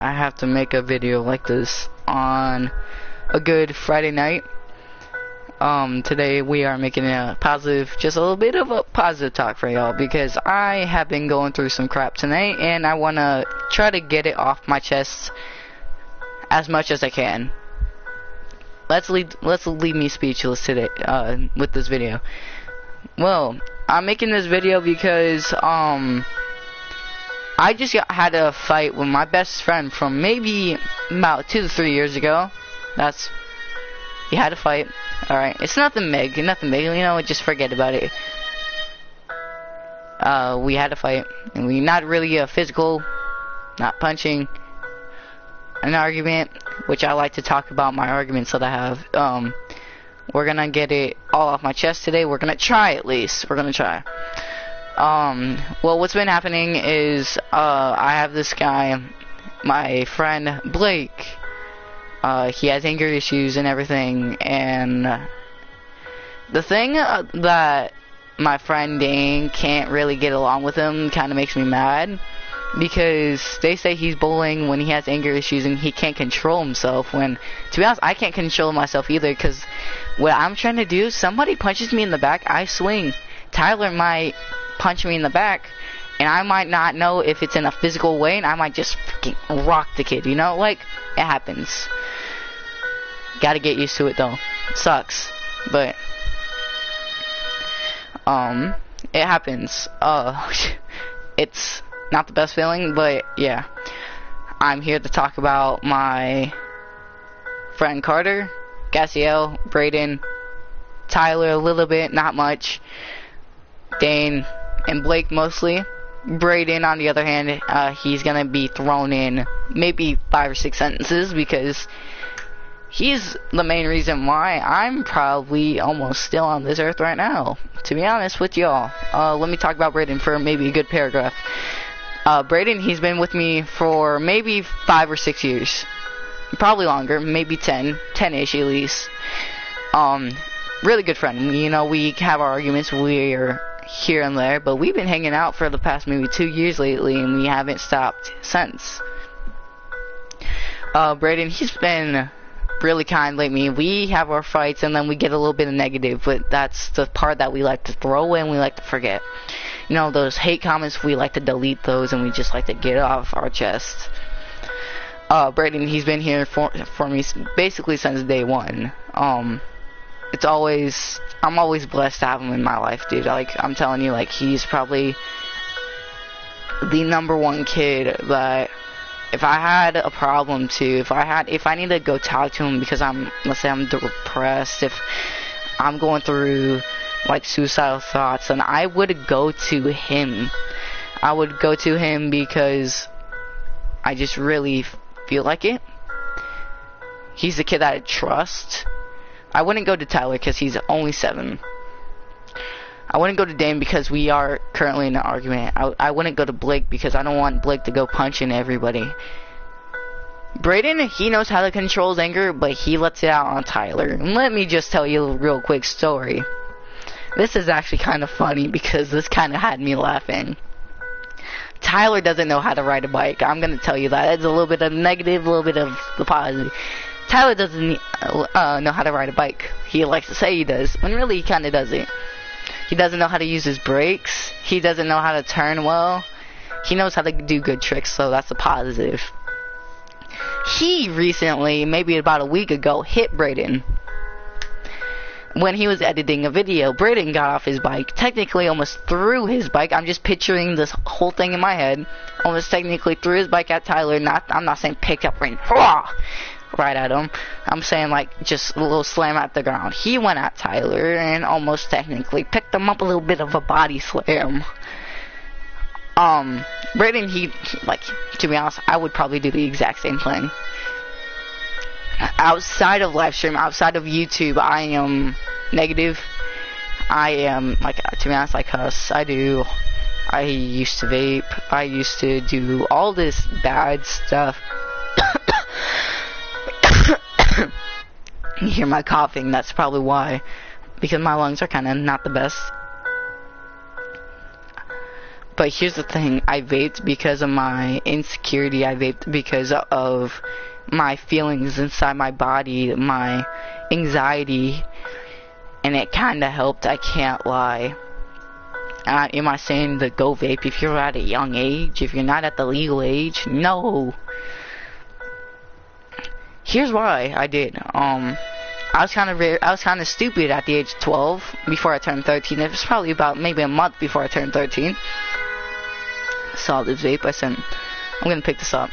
I have to make a video like this on a good Friday night. Today we are making a positive, just a little bit of a positive talk for y'all, because I have been going through some crap tonight and I want to try to get it off my chest as much as I can. Let's leave me speechless today with this video. Well, I'm making this video because I just had a fight with my best friend from maybe about 2 to 3 years ago. He had a fight. Alright, it's nothing big, you know, just forget about it. We had a fight, and we not really a physical, not punching, an argument, which I like to talk about my arguments that I have. We're gonna get it all off my chest today. We're gonna try, at least. We're gonna try. Well, what's been happening is, I have this guy, my friend Blake. He has anger issues and everything, and the thing that my friend Dane can't really get along with him kind of makes me mad, because they say he's bullying when he has anger issues and he can't control himself, when, to be honest, I can't control myself either, because what I'm trying to do, somebody punches me in the back, I swing. Tyler might punch me in the back, and I might not know if it's in a physical way, and I might just freaking rock the kid, you know, like, it happens. Gotta get used to it though. It sucks, but it happens. It's not the best feeling, but yeah. I'm here to talk about my friend Carter, Gassiel, Braden, Tyler a little bit, not much, Dane, and Blake mostly. Braden, on the other hand, he's gonna be thrown in maybe 5 or 6 sentences, because he's the main reason why I'm probably almost still on this earth right now, to be honest with y'all. Let me talk about Braden for maybe a good paragraph. Braden, he's been with me for maybe 5 or 6 years. Probably longer, maybe 10-ish at least. Really good friend. You know, we have our arguments, we're here and there, but we've been hanging out for the past maybe 2 years lately, and we haven't stopped since. Braden, he's been really kind lately. We have our fights and then we get a little bit of negative, but that's the part that we like to throw and we like to forget. You know, those hate comments, we like to delete those and we just like to get it off our chest. Braden, he's been here for me basically since day one. I'm always blessed to have him in my life, dude. Like, I'm telling you, like, he's probably the #1 kid that, if I had a problem too, if I need to go talk to him because let's say I'm depressed, if I'm going through like suicidal thoughts, then I would go to him. I would go to him because I just really feel like it. He's the kid that I trust. I wouldn't go to Tyler because he's only 7. I wouldn't go to Dane because we are currently in an argument. I wouldn't go to Blake because I don't want Blake to go punching everybody. Braden, he knows how to control his anger, but he lets it out on Tyler. And let me just tell you a real quick story. This is actually kind of funny because this kind of had me laughing. Tyler doesn't know how to ride a bike. I'm going to tell you that. It's a little bit of negative, a little bit of the positive. Tyler doesn't know how to ride a bike. He likes to say he does, when really he kind of doesn't. He doesn't know how to use his brakes. He doesn't know how to turn well. He knows how to do good tricks, so that's a positive. He recently, maybe about a week ago, hit Braden. When he was editing a video, Braden got off his bike, technically almost threw his bike. I'm just picturing this whole thing in my head. Almost technically threw his bike at Tyler. I'm not saying picked up right at him. I'm saying like just a little slam at the ground. He went at Tyler and almost technically picked him up, a little bit of a body slam. Braden, he like, to be honest, I would probably do the exact same thing. Outside of live stream, outside of YouTube, I am negative. I am, like, to be honest, I cuss. I used to vape. I used to do all this bad stuff. You hear my coughing, that's probably why, because my lungs are kind of not the best. But here's the thing, I vaped because of my insecurity. I vaped because of my feelings inside my body, my anxiety, and it kind of helped, I can't lie. Am I saying to go vape if you're at a young age, if you're not at the legal age? No. Here's why I did. I was kind of stupid at the age of 12 before I turned 13. It was probably about maybe a month before I turned 13. Saw this vape. I said, I'm gonna pick this up.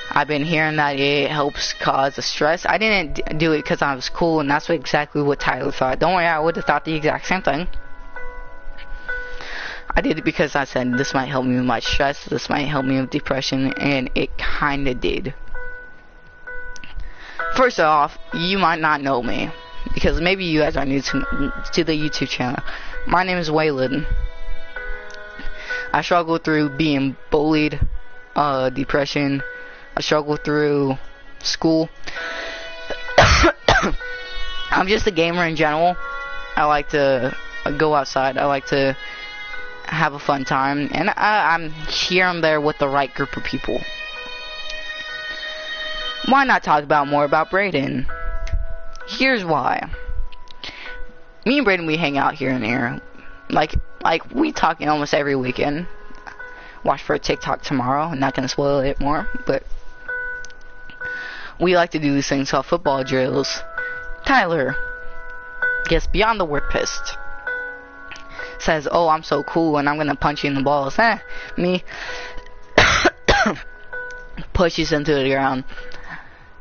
I've been hearing that it helps cause a stress. I didn't do it because I was cool, and that's exactly what Tyler thought. Don't worry, I would have thought the exact same thing. I did it because I said this might help me with my stress, this might help me with depression, and it kinda did. First off, you might not know me, because maybe you guys are new to the YouTube channel. My name is Waylon. I struggled through being bullied, depression. I struggled through school. I'm just a gamer in general. I like to go outside. I like to have a fun time, and I'm here and there with the right group of people. Why not talk more about Brayden? Here's why. Me and Brayden, we hang out here and there. Like we talk almost every weekend. Watch for a TikTok tomorrow. I'm not gonna spoil it more, but we like to do these things called football drills. Tyler gets beyond the word pissed. Says, oh, I'm so cool and I'm gonna punch you in the balls. Me pushes into the ground.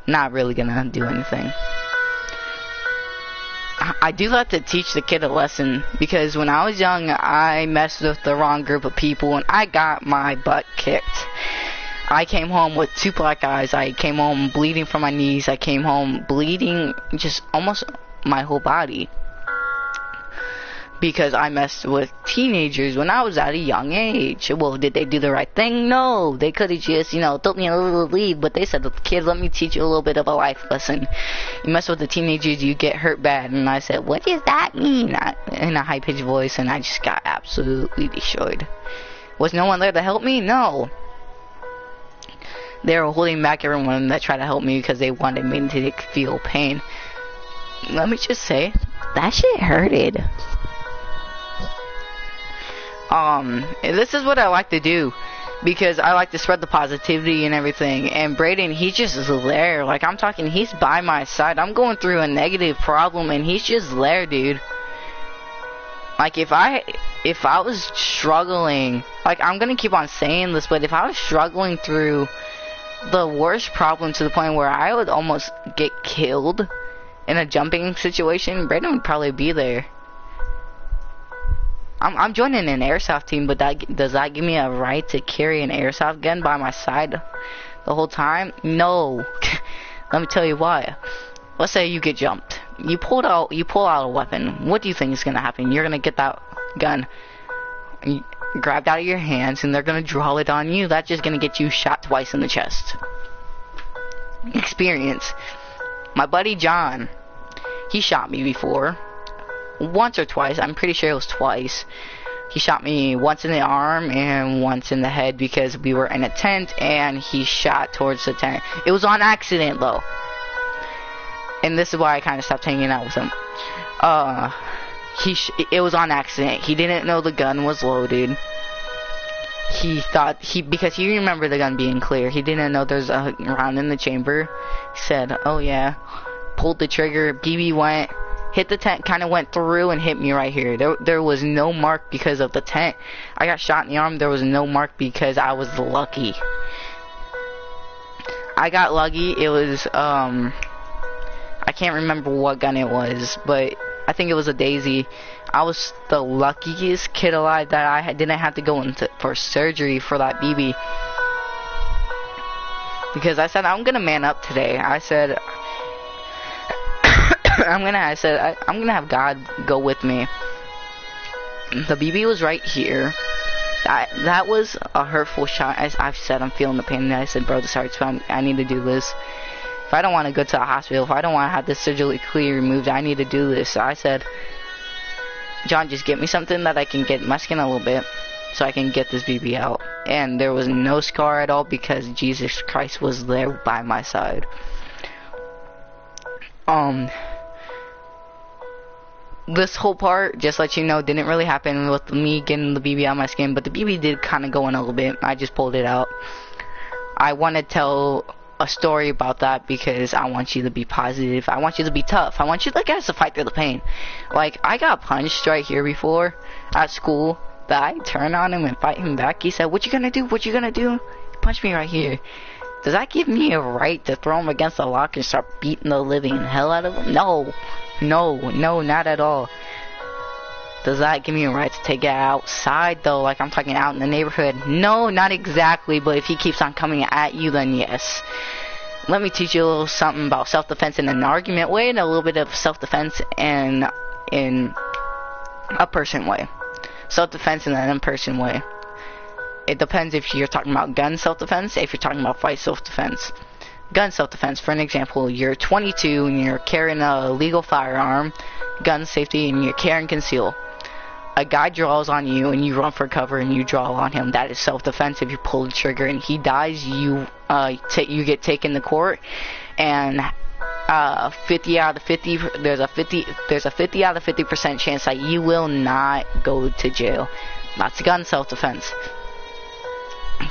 Not really gonna do anything. I do like to teach the kid a lesson, because when I was young, I messed with the wrong group of people and I got my butt kicked. I came home with 2 black eyes. I came home bleeding from my knees. I came home bleeding just almost my whole body, because I messed with teenagers when I was at a young age. Well, did they do the right thing? No. They could have just, took me a little lead, but they said, kid, let me teach you a little bit of a life lesson. You mess with the teenagers, you get hurt bad. And I said, what does that mean? In a high-pitched voice, and I just got absolutely destroyed. Was no one there to help me? No. They were holding back everyone that tried to help me because they wanted me to feel pain. Let me just say, that shit hurted. This is what I like to do, because I like to spread the positivity and everything. And Brayden, he's just there. Like, I'm talking, he's by my side. I'm going through a negative problem and he's just there, dude. Like, if I was struggling, like, I'm gonna keep on saying this, but if I was struggling through the worst problem to the point where I would almost get killed in a jumping situation, Brayden would probably be there. I'm joining an airsoft team, but does that give me a right to carry an airsoft gun by my side the whole time? No. Let me tell you why. Let's say you get jumped. You pull out a weapon. What do you think is gonna happen? You're gonna get that gun grabbed out of your hands, and they're gonna draw it on you. That's just gonna get you shot twice in the chest. Experience. My buddy John, he shot me before. Once or twice, I'm pretty sure it was twice. He shot me once in the arm and once in the head, because we were in a tent and he shot towards the tent. It was on accident though, and this is why I kind of stopped hanging out with him. It was on accident. He didn't know the gun was loaded. He thought because he remembered the gun being clear. He didn't know there's a round in the chamber. He said, "Oh yeah," pulled the trigger. BB went. Hit the tent, kind of went through and hit me right here. There was no mark because of the tent. I got shot in the arm. There was no mark because I was lucky. I got lucky. It was, I can't remember what gun it was, but I think it was a Daisy. I was the luckiest kid alive that I didn't have to go for surgery for that BB. Because I said, I'm gonna man up today. I said, I'm gonna have God go with me. The BB was right here. That was a hurtful shot. I've said I'm feeling the pain, and I said, bro, this hurts, but I need to do this. If I don't want to go to the hospital, if I don't want to have this surgically removed, I need to do this. So I said, John, just get me something that I can get my skin a little bit. so I can get this BB out. And there was no scar at all because Jesus Christ was there by my side. This whole part, just to let you know, didn't really happen with me getting the BB out of my skin, but the BB did kind of go in a little bit. I just pulled it out. I want to tell a story about that because I want you to be positive. I want you to be tough. I want you to guys to fight through the pain. Like, I got punched right here before at school, but I turned on him and fight him back. He said, "What you gonna do? What you gonna do?" He punched me right here. Does that give me a right to throw him against the lock and start beating the living hell out of him? No. No, not at all. Does that give me a right to take it outside though, like I'm talking out in the neighborhood? No, not exactly, but if he keeps on coming at you, then yes. Let me teach you a little something about self-defense in an argument way and a little bit of self-defense in a person way. Self-defense in an in-person way. It depends if you're talking about gun self-defense, if you're talking about fight self-defense. Gun self-defense, for an example, you're 22 and you're carrying a legal firearm, gun safety, and you're carrying conceal. A guy draws on you and you run for cover and you draw on him. That is self-defense. If you pull the trigger and he dies, you get taken to court, and 50 out of 50, there's a 50 out of 50% chance that you will not go to jail. That's gun self-defense.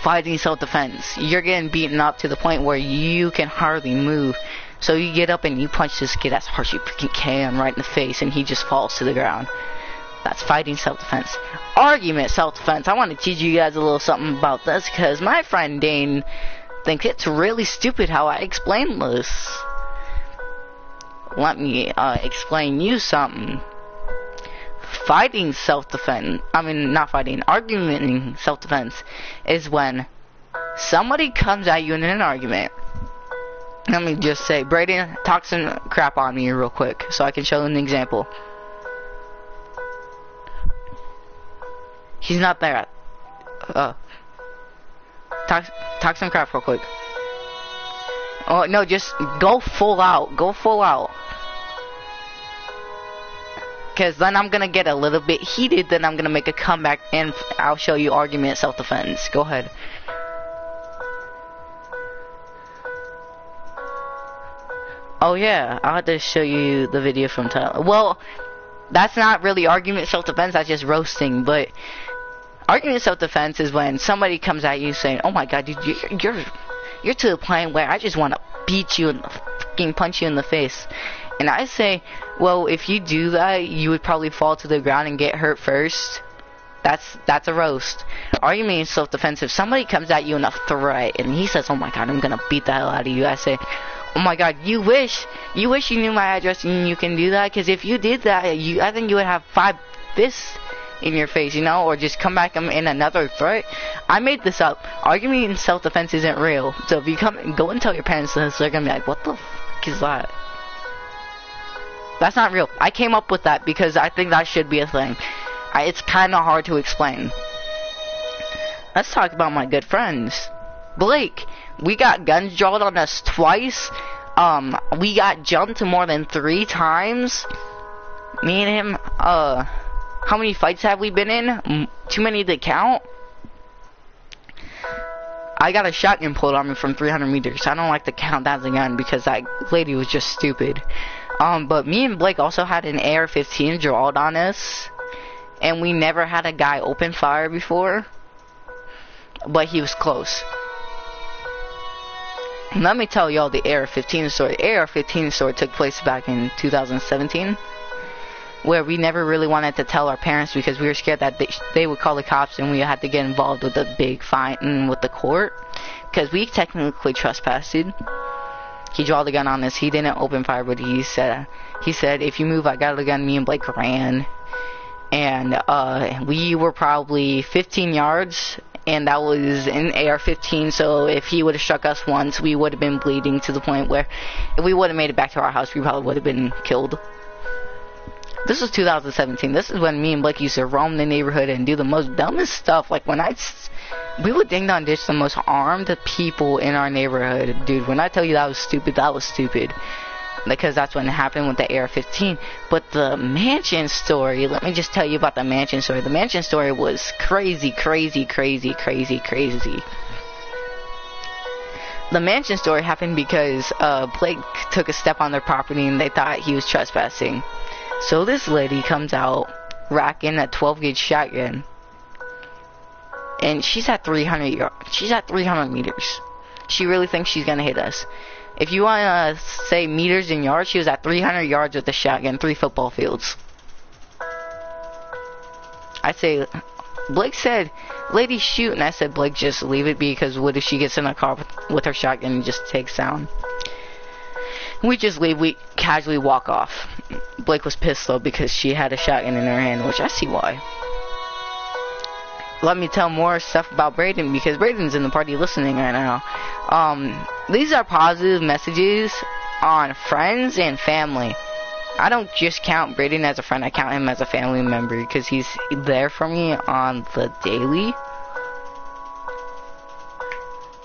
Fighting self-defense, you're getting beaten up to the point where you can hardly move, so you get up and you punch this kid as hard as you freaking can right in the face and he just falls to the ground. That's fighting self-defense. Argument self-defense, I want to teach you guys a little something about this because my friend Dane thinks it's really stupid how I explain this. Let me explain you something. Fighting self-defense, arguing self-defense is when somebody comes at you in an argument. Let me just say, Brayden, talk some crap on me real quick so I can show an example. He's not there. Talk some crap real quick. Oh, no, just go full out. Go full out. Because then I'm going to get a little bit heated, then I'm going to make a comeback, and I'll show you argument self-defense. Go ahead. Oh yeah, I'll have to show you the video from Tyler. Well, that's not really argument self-defense, that's just roasting, but argument self-defense is when somebody comes at you saying, "Oh my god, dude, you're to the point where I just want to beat you and fucking punch you in the face." And I say, well, if you do that, you would probably fall to the ground and get hurt first. That's a roast. Argument self-defense, if somebody comes at you in a threat and he says, "Oh my god, I'm gonna beat the hell out of you," I say, "Oh my god, you wish you knew my address and you can do that, because if you did that, I think you would have 5 fists in your face, you know, or just come back in another threat." I made this up. Argument in self-defense isn't real. So if you go and tell your parents this, they're gonna be like, "What the fuck is that?" That's not real. I came up with that because I think that should be a thing. It's kind of hard to explain. Let's talk about my good friends. Blake, we got guns drawn on us twice. We got jumped more than 3 times. Me and him, how many fights have we been in? Too many to count. I got a shotgun pulled on me from 300 meters. I don't like to count that as a gun because that lady was just stupid. But me and Blake also had an AR-15 drawn on us, and we never had a guy open fire before, but he was close. Let me tell y'all the AR-15 story. The AR-15 story took place back in 2017, where we never really wanted to tell our parents because we were scared that they would call the cops and we had to get involved with a big fight and with the court, because we technically trespassed. He drew the gun on us. He didn't open fire, but he said, "If you move, I got the gun." Me and Blake ran, and we were probably 15 yards, and that was an AR-15. So if he would have struck us once, we would have been bleeding to the point where if we would have made it back to our house, we probably would have been killed. This was 2017. This is when me and Blake used to roam the neighborhood and do the most dumbest stuff. Like we would ding dong ditch the most armed people in our neighborhood. Dude, when I tell you that was stupid, that was stupid. because that's when it happened with the AR-15. But the mansion story, let me just tell you about the mansion story. The mansion story was crazy. The mansion story happened because Blake took a step on their property and they thought he was trespassing. So this lady comes out racking a 12-gauge shotgun, and she's at 300 yards. She's at 300 meters. She really thinks she's gonna hit us. If you want to say meters and yards, she was at 300 yards with the shotgun, 3 football fields. I say, Blake said, lady, shoot. And I said, Blake, just leave it be, because what if she gets in a car with her shotgun and just takes down? We just leave. We casually walk off. Blake was pissed, though, because she had a shotgun in her hand, which I see why. Let me tell more stuff about Brayden, because Brayden's in the party listening right now. These are positive messages on friends and family. I don't just count Brayden as a friend, I count him as a family member, because he's there for me on the daily.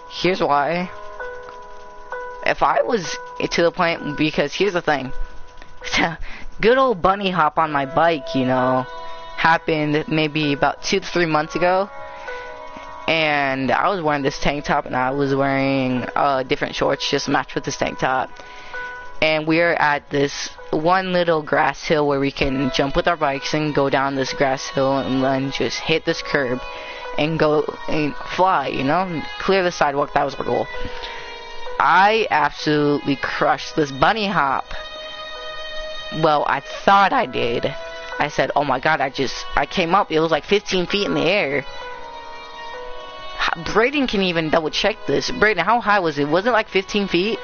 Here's why. If I was to the point, because here's the thing. Good old bunny hop on my bike, you know, happened maybe about 2 to 3 months ago. And I was wearing this tank top, and I was wearing different shorts just matched with this tank top. And we're at this one little grass hill where we can jump with our bikes and go down this grass hill and then just hit this curb and go and fly, you know, clear the sidewalk. That was our goal. I absolutely crushed this bunny hop. Well, I thought I did. I said, oh my god, I came up, it was like 15 feet in the air. Brayden can even double check this. Brayden, how high was it? Was it like 15 feet?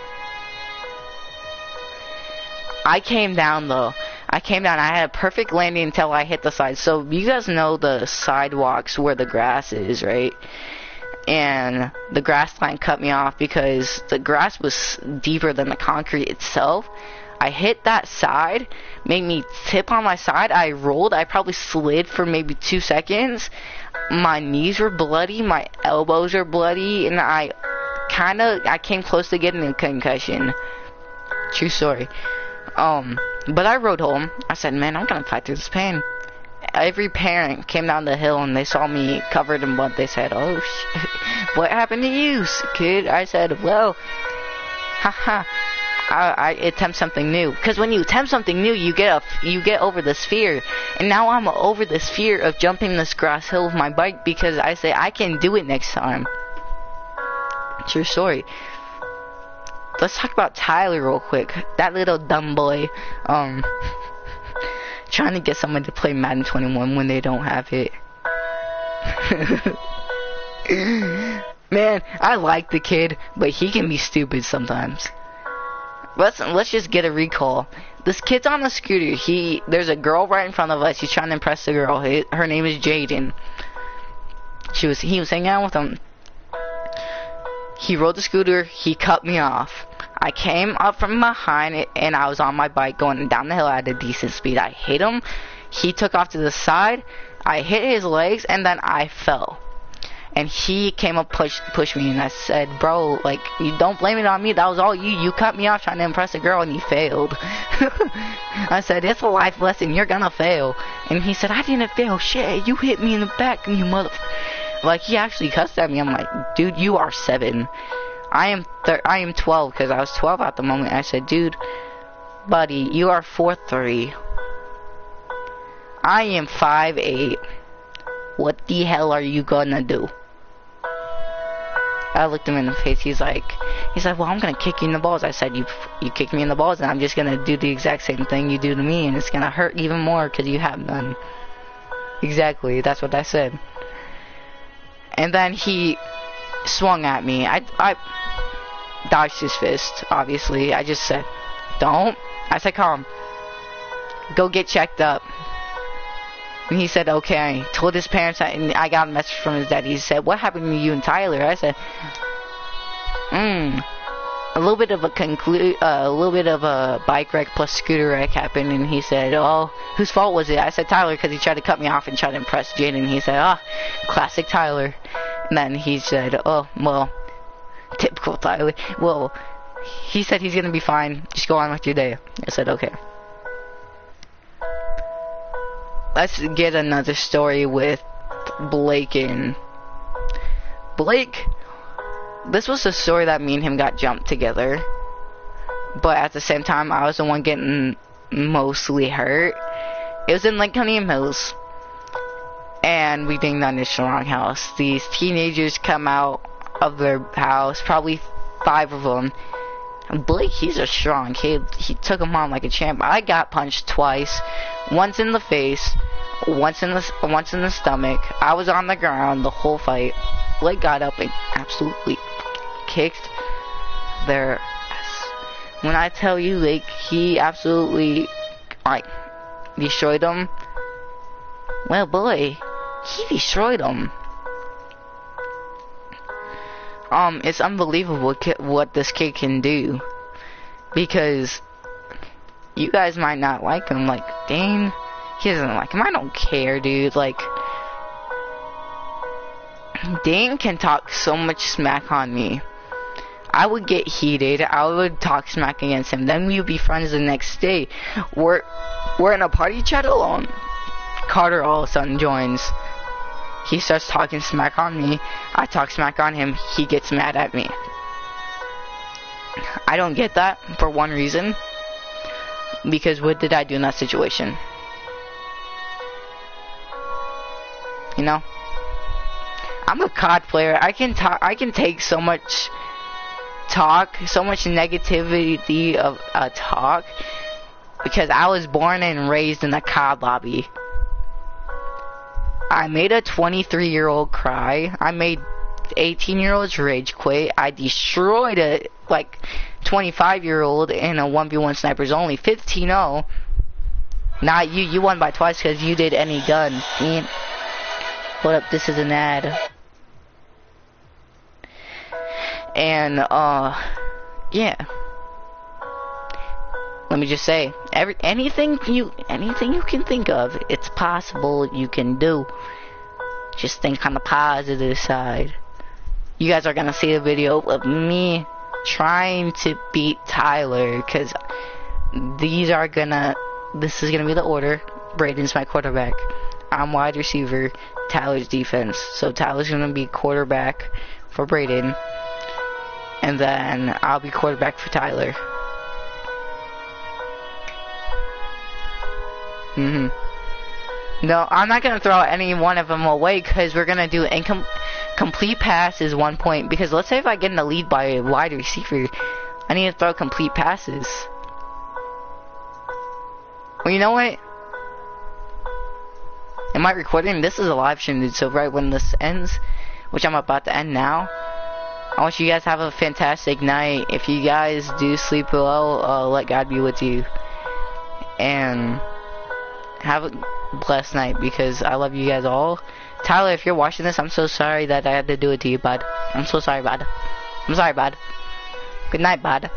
I came down though. I had a perfect landing until I hit the side. So you guys know the sidewalks where the grass is, right? And the grass line cut me off because the grass was deeper than the concrete itself. I hit that side, made me tip on my side. I rolled. I probably slid for maybe 2 seconds. My knees were bloody, my elbows are bloody, and I came close to getting a concussion. True story. But I rode home. I said, man, I'm gonna fight through this pain. Every parent came down the hill and they saw me covered in blood. They said, oh shit, what happened to you, kid? I said, well, haha, I attempt something new. Because when you attempt something new, you get over this fear. And now I'm over this fear of jumping this grass hill with my bike, because I say I can do it next time. True story. Let's talk about Tyler real quick. That little dumb boy, trying to get someone to play Madden 21 when they don't have it. Man, I like the kid, but he can be stupid sometimes. Let's just get a recall. This kid's on a scooter. There's a girl right in front of us. He's trying to impress the girl. Her name is Jaden. He was hanging out with him. He rode the scooter. He cut me off. I came up from behind it, and I was on my bike going down the hill at a decent speed. I hit him. He took off to the side. I hit his legs, and then I fell. And he came up, pushed me, and I said, bro, like, you don't blame it on me. That was all you. You cut me off trying to impress a girl, and you failed. I said, it's a life lesson. You're gonna fail. And he said, I didn't fail. Shit, you hit me in the back, you mother... Like, he actually cussed at me. I'm like, dude, you are 7. I am 12, because I was 12 at the moment. I said, dude, buddy, you are 4'3". I am 5'8". What the hell are you gonna do? I looked him in the face. He's like, well, I'm gonna kick you in the balls. I said, you kicked me in the balls, and I'm just gonna do the exact same thing you do to me, and it's gonna hurt even more because you have none. Exactly, that's what I said. And then he swung at me. I dodged his fist, obviously. I just said, don't. I said, calm. Go get checked up. And he said, okay. Told his parents, and I got a message from his dad. He said, what happened to you and Tyler? I said, a little bit of a bike wreck plus scooter wreck happened. And he said, oh, whose fault was it? I said, Tyler, because he tried to cut me off and tried to impress Jaden. He said, classic Tyler. And then he said, oh, well, typical Tyler. Well, He said he's gonna be fine. Just go on with your day. I said, okay. Let's get another story with Blake and... Blake, this was a story that me and him got jumped together. But at the same time, I was the one getting mostly hurt. It was in Lake Cunningham Hills. And we dinged on this strong house. These teenagers come out of their house, probably 5 of them. And Blake, he's a strong kid. He took him on like a champ. I got punched twice. Once in the face, once in the stomach. I was on the ground the whole fight. Blake got up and absolutely kicked their ass. When I tell you, like, he absolutely, like, destroyed them. Well, boy, he destroyed them. It's unbelievable what this kid can do. Because you guys might not like him. Like, Dane, he doesn't like him. I don't care, dude. Like, Dane can talk so much smack on me. I would get heated. I would talk smack against him. Then we'd be friends the next day. We're in a party chat alone. Carter all of a sudden joins. He starts talking smack on me. I talk smack on him. He gets mad at me. I don't get that for one reason. Because what did I do in that situation? You know? I'm a COD player. I can take so much talk, so much negativity of talk, because I was born and raised in the COD lobby. I made a 23-year-old cry. I made 18-year-olds rage quit. I destroyed a, like, 25-year-old in a 1v1 snipers only. 15-0. Not you. You won by twice because you did any gun. Hold up, this is an ad. And, yeah. Let me just say, anything you can think of, it's possible you can do. Just think on the positive side. You guys are gonna see a video of me trying to beat Tyler, cause this is gonna be the order. Braden's my quarterback. I'm wide receiver. Tyler's defense. So Tyler's gonna be quarterback for Braden, and then I'll be quarterback for Tyler. No, I'm not gonna throw any one of them away, because we're gonna do complete passes 1 point. Because let's say if I get in the lead by a wide receiver, I need to throw complete passes. Well, you know what? Am I recording? This is a live stream, dude. So right when this ends, which I'm about to end now, I want you guys to have a fantastic night. If you guys do sleep well, let God be with you. And have a blessed night, because I love you guys all. Tyler, if you're watching this, I'm so sorry that I had to do it to you, bud. I'm so sorry, bud. I'm sorry, bud. Good night, bud.